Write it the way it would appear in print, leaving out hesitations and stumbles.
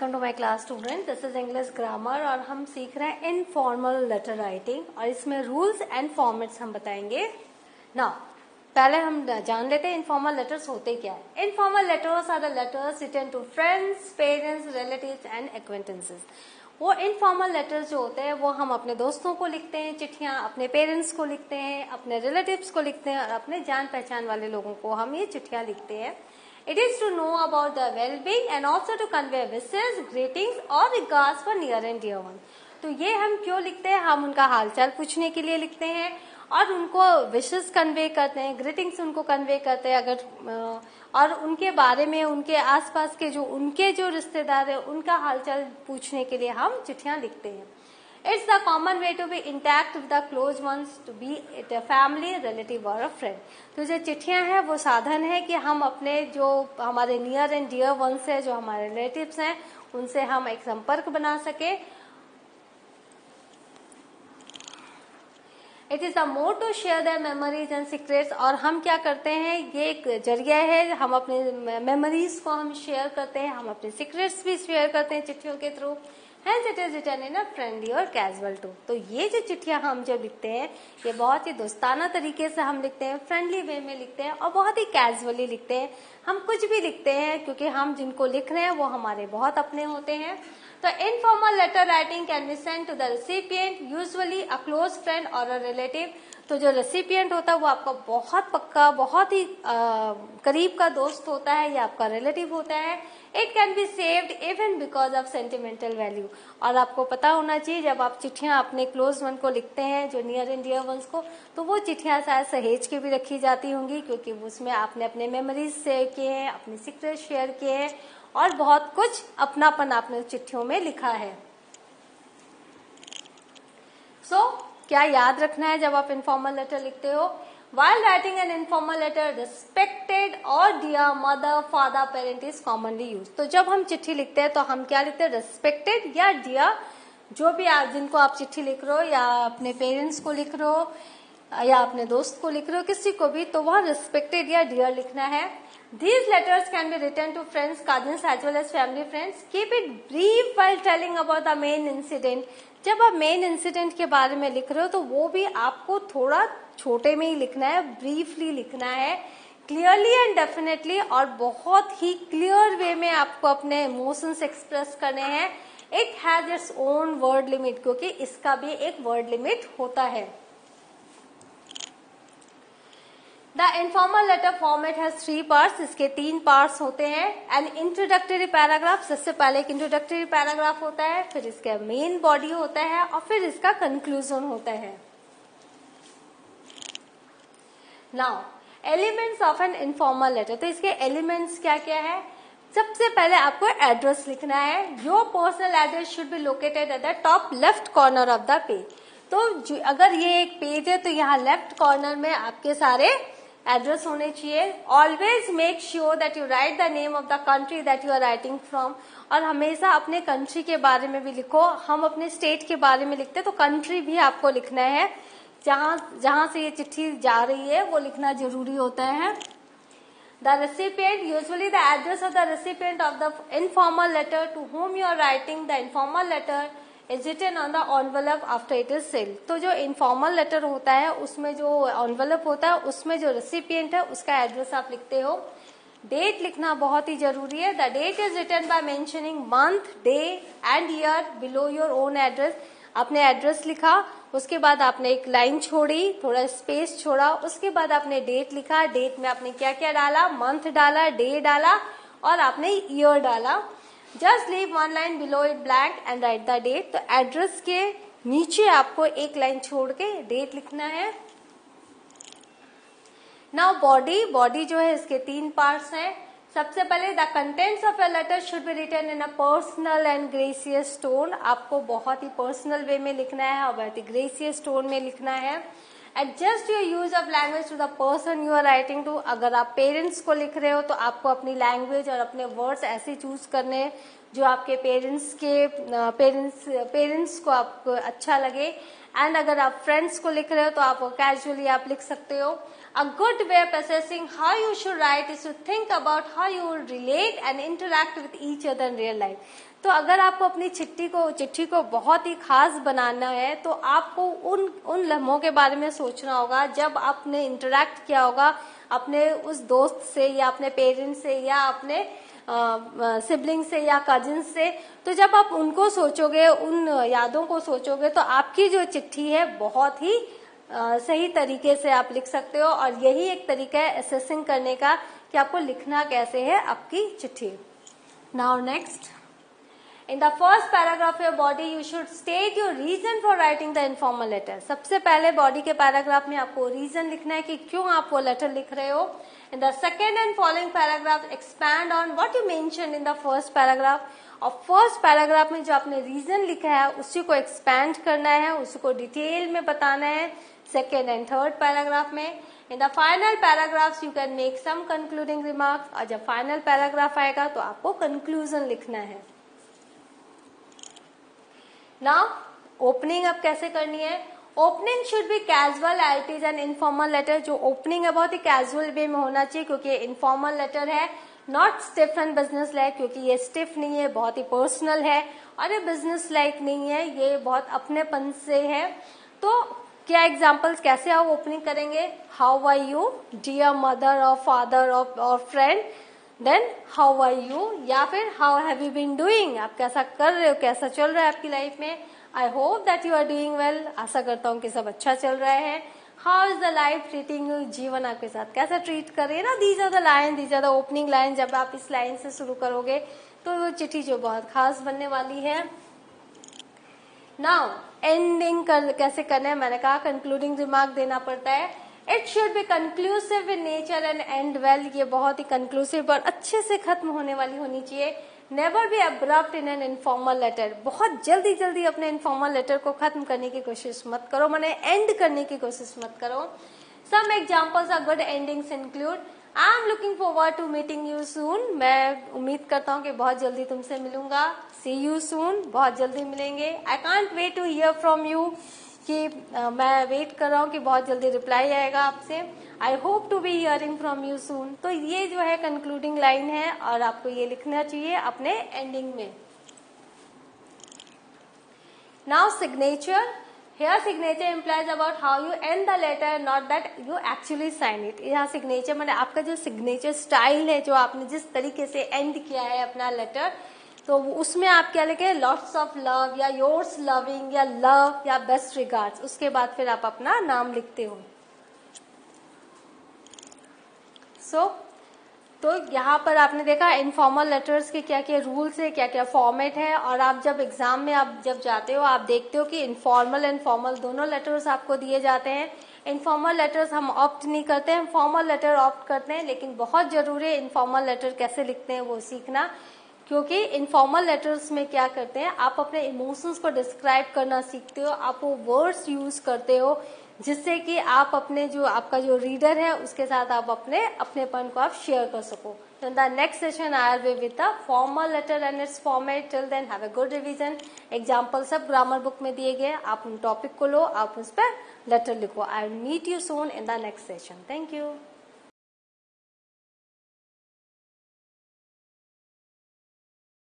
Welcome to my class student. This is English grammar और हम सीख रहे हैं इनफॉर्मल लेटर राइटिंग और इसमें रूल्स एंड फॉर्मेट्स हम बताएंगे ना। पहले हम जान लेते हैं इनफॉर्मल लेटर्स होते क्या है। Informal letters are the letters written to friends, parents, relatives and acquaintances. वो इनफॉर्मल लेटर्स जो होते हैं वो हम अपने दोस्तों को लिखते हैं चिट्ठियां, अपने पेरेंट्स को लिखते हैं, अपने रिलेटिव्स को लिखते हैं और अपने जान पहचान वाले लोगों को हम ये चिट्ठियां लिखते हैं। It is to know about the well-being and also to convey wishes, greetings or regards for near and dear ones. तो ये हम क्यों लिखते हैं? हम उनका हालचाल पूछने के लिए लिखते हैं और उनको विशेस कन्वे करते हैं, ग्रीटिंग्स उनको कन्वे करते हैं अगर और उनके बारे में, उनके आसपास के उनके जो रिश्तेदार है उनका हालचाल पूछने के लिए हम चिट्ठियां लिखते हैं। It's the common way to be intact with the close ones, to be it a family, relative or a friend. तो जो चिट्ठियां हैं वो साधन है कि हम अपने जो हमारे नियर एंड डियर वंस है, जो हमारे रिलेटिव्स हैं, उनसे हम एक संपर्क बना सके। It is a mode to share their memories and secrets. और हम क्या करते हैं, ये एक जरिया है, हम अपने मेमोरीज को हम शेयर करते हैं, हम अपने सीक्रेट्स भी शेयर करते हैं चिट्ठियों के through. Hence it is written in a friendly or casual tone. तो ये जो चिट्ठियां हम जब लिखते हैं ये बहुत ही दोस्ताना तरीके से हम लिखते हैं, फ्रेंडली वे में लिखते हैं और बहुत ही कैजुअली लिखते हैं। हम कुछ भी लिखते हैं क्योंकि हम जिनको लिख रहे हैं वो हमारे बहुत अपने होते हैं। तो informal letter writing can be sent to the recipient, usually a close friend और अ रिलेटिव। तो जो रेसिपिएंट होता है वो आपका बहुत पक्का, बहुत ही करीब का दोस्त होता है या आपका रिलेटिव होता है। It can be saved even because of sentimental value. और आपको पता होना चाहिए जब आप चिट्ठियां अपने क्लोज वन को लिखते हैं, जो नियर एंड डियर वंस को, तो वो चिट्ठियां शायद सहेज के भी रखी जाती होंगी क्योंकि उसमें आपने अपने मेमोरीज शेयर किए हैं, अपने सीक्रेट शेयर किए हैं और बहुत कुछ अपनापन आपने चिट्ठियों में लिखा है। क्या याद रखना है जब आप इनफॉर्मल लेटर लिखते हो? While writing an informal letter, respected or dear mother, father, parent is commonly used. तो जब हम चिट्ठी लिखते हैं तो हम क्या लिखते हैं? respected या dear, जो भी आप जिनको आप चिट्ठी लिख रहे हो या अपने पेरेंट्स को लिख रहे हो या अपने दोस्त को लिख रहे हो, किसी को भी, तो वह respected या dear लिखना है। These letters can be written to friends, cousins as well as family friends. Keep it brief while telling about the main incident. जब आप मेन इंसिडेंट के बारे में लिख रहे हो तो वो भी आपको थोड़ा छोटे में ही लिखना है, ब्रीफली लिखना है, क्लियरली एंड डेफिनेटली, और बहुत ही क्लियर वे में आपको अपने इमोशंस एक्सप्रेस करने हैं। It has its own word limit, क्योंकि इसका भी एक वर्ड लिमिट होता है। The informal letter format has 3 parts. इसके 3 पार्ट्स होते हैं। एन इंट्रोडक्टरी पैराग्राफ, सबसे पहले एक इंट्रोडक्टरी पैराग्राफ होता है, फिर इसका मेन बॉडी होता है और फिर इसका कंक्लूजन होता है। Now elements of an informal letter. तो इसके एलिमेंट्स क्या क्या है? सबसे पहले आपको एड्रेस लिखना है। Your personal address should be located at the top left corner of the page. तो अगर ये एक पेज है तो यहाँ लेफ्ट कॉर्नर में आपके सारे एड्रेस होने चाहिए। Always make sure that you write the name of the country that you are writing from. और हमेशा अपने कंट्री के बारे में भी लिखो। हम अपने स्टेट के बारे में लिखते हैं तो कंट्री भी आपको लिखना है, जहां से ये चिट्ठी जा रही है वो लिखना जरूरी होता है। The recipient, usually the address of the recipient of the informal letter to whom you are writing the informal letter is written on the envelope after it is sealed. तो जो इनफॉर्मल लेटर होता है उसमें जो envelope होता है उसमें जो रेसिपिएंट है उसका एड्रेस आप लिखते हो। डेट लिखना बहुत ही जरूरी है। The date is written by mentioning month, day and year below your own address. आपने एड्रेस लिखा, उसके बाद आपने एक लाइन छोड़ी, थोड़ा स्पेस छोड़ा, उसके बाद आपने डेट लिखा। डेट में आपने क्या क्या डाला? मंथ डाला, डे डाला और आपने ईयर डाला। Just leave 1 line below it blank and write the date. तो एड्रेस के नीचे आपको एक लाइन छोड़ के डेट लिखना है। नाउ बॉडी जो है इसके 3 पार्ट्स हैं। सबसे पहले the contents of a letter should be written in a personal and gracious tone. आपको बहुत ही पर्सनल वे में लिखना है और बहुत ही ग्रेसियस टोन में लिखना है। Adjust your use of language to the person you are writing to. अगर आप पेरेंट्स को लिख रहे हो तो आपको अपनी लैंग्वेज और अपने वर्ड्स ऐसे चूज करने जो आपके पेरेंट्स को आपको अच्छा लगे। एंड अगर आप फ्रेंड्स को लिख रहे हो तो आप कैजुअली आप लिख सकते हो। A good way of assessing how you should write is to think about how you will relate and interact with each other in real life. तो अगर आपको अपनी चिट्ठी को बहुत ही खास बनाना है तो आपको उन लम्हों के बारे में सोचना होगा जब आपने इंटरेक्ट किया होगा अपने उस दोस्त से या अपने पेरेंट्स से या अपने सिबलिंग से या कजिन से। तो जब आप उनको सोचोगे, उन यादों को सोचोगे, तो आपकी जो चिट्ठी है बहुत ही सही तरीके से आप लिख सकते हो। और यही एक तरीका है असेसिंग करने का कि आपको लिखना कैसे है आपकी चिट्ठी। Now next, in the first paragraph of your body you should state your reason for writing the informal letter. सबसे पहले बॉडी के पैराग्राफ में आपको रीजन लिखना है कि क्यों आप वो लेटर लिख रहे हो। In the second and following paragraph expand on what you mention in the first paragraph. और फर्स्ट पैराग्राफ में जो आपने रीजन लिखा है उसी को एक्सपैंड करना है, उसी को डिटेल में बताना है सेकेंड एंड थर्ड पैराग्राफ में। In the final paragraphs you can make some concluding remarks. और जब फाइनल पैराग्राफ आएगा तो आपको कंक्लूजन लिखना है। नाउ ओपनिंग अब कैसे करनी है। Opening should be casual as it is an informal letter. जो ओपनिंग है बहुत ही कैजुअल वे में होना चाहिए क्योंकि ये इनफॉर्मल लेटर है, not stiff and business like, क्योंकि ये स्टिफ नहीं है, बहुत ही पर्सनल है। और ये बिजनेस लाइक नहीं है, ये बहुत अपनेपन से है। तो क्या एग्जाम्पल्स कैसे आप ओपनिंग करेंगे। How are you dear mother और फादर और friend, then how are you, या फिर how have you been doing, आप कैसा कर रहे हो, कैसा चल रहा है आपकी लाइफ में। I hope that you are doing well, आशा करता हूँ कि सब अच्छा चल रहा है। How is the life treating you, जीवन आपके साथ कैसा ट्रीट कर रही है ना। These are the line, these are the opening line. जब आप इस लाइन से शुरू करोगे तो वो चिट्ठी जो बहुत खास बनने वाली है। नाउ एंडिंग कैसे करना है, मैंने कहा कंक्लूडिंग रिमार्क देना पड़ता है। It should be conclusive in nature and and well. ये बहुत ही कंक्लूसिव और अच्छे से खत्म होने वाली होनी चाहिए। Never be abrupt in an informal letter. बहुत जल्दी अपने इनफॉर्मल लेटर को खत्म करने की कोशिश मत करो, माने एंड करने की कोशिश मत करो। Some examples of good endings include, I am looking forward to meeting you soon. मैं उम्मीद करता हूँ कि बहुत जल्दी तुमसे मिलूंगा। सी यू सून, बहुत जल्दी मिलेंगे। I can't wait to hear from you, कि मैं वेट कर रहा हूँ कि बहुत जल्दी रिप्लाई आएगा आपसे। I hope to be hearing from you soon. तो ये जो है कंक्लूडिंग लाइन है और आपको ये लिखना चाहिए अपने एंडिंग में। Now signature, here signature implies about how you end the letter, not that you actually sign it। यहाँ सिग्नेचर माने आपका जो सिग्नेचर स्टाइल है, जो आपने जिस तरीके से एंड किया है अपना लेटर, तो उसमें आप क्या लिखे, लॉट्स ऑफ लव या योर्स लविंग या लव या बेस्ट रिगार्ड्स। उसके बाद फिर आप अपना नाम लिखते हो। तो यहाँ पर आपने देखा इनफॉर्मल लेटर्स के क्या क्या रूल्स है, क्या क्या फॉर्मेट है। और आप जब एग्जाम में आप जब जाते हो आप देखते हो कि इनफॉर्मल एंड फॉर्मल दोनों लेटर्स आपको दिए जाते हैं। इनफॉर्मल लेटर्स हम ऑप्ट नहीं करते हैं, फॉर्मल लेटर ऑप्ट करते हैं। लेकिन बहुत जरूरी है इनफॉर्मल लेटर कैसे लिखते हैं वो सीखना, क्योंकि इनफॉर्मल लेटर्स में क्या करते हैं, आप अपने इमोशंस को डिस्क्राइब करना सीखते हो, आप वो वर्ड्स यूज करते हो जिससे कि आप अपने जो आपका जो रीडर है उसके साथ आप अपनेपन को आप शेयर कर सको। तो in the next session I will with the formal letter and its format. Till then have a good revision. Example सब ग्रामर बुक में दिए गए, आप उन टॉपिक को लो, आप उस पर लेटर लिखो। I will meet you soon in the next session. Thank you.